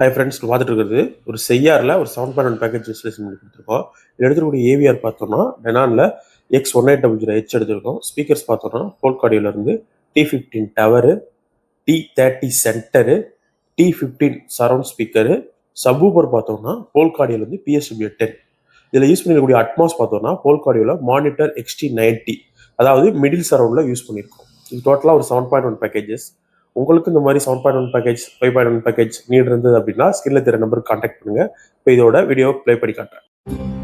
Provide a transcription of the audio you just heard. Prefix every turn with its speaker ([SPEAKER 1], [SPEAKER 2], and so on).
[SPEAKER 1] Hi friends, பார்த்துட்டு இருக்கிறது ஒரு செய்யாரில் ஒரு 7.1 பேக்கேஜ் இன்ஸ்டாலேஷன் பண்ணி கொடுத்துருக்கோம். இது எடுத்துக்கூடிய ஏவிஆர் பார்த்தோம்னா டெனானில் X1800H எடுத்திருக்கோம். ஸ்பீக்கர்ஸ் பார்த்தோம்னா போல்க் ஆடியோலேருந்து T15 tower, T30 centre, T15 surround speaker, subwoofer பார்த்தோம்னா போல்க் ஆடியோலேருந்து PSW10. இதில் யூஸ் பண்ணிருக்கக்கூடிய அட்மாஸ் பார்த்தோம்னா போல்க் ஆடியோவில் மானிட்டர் XT90, அதாவது மிடில் சரௌண்டில் யூஸ் பண்ணியிருக்கோம். இது டோட்டலாக ஒரு 7.1 பேக்கேஜஸ். உங்களுக்கு இந்த மாதிரி 7.1 பேக்கேஜ் 5.1 பேக்கேஜ் நீட் இருந்தது அப்படின்னா ஸ்கிரீன்ல தெரிய நம்பருக்கு கான்டாக்ட் பண்ணுங்க. இப்போ இதோட வீடியோ ப்ளே பண்ணி காட்டுறேன்.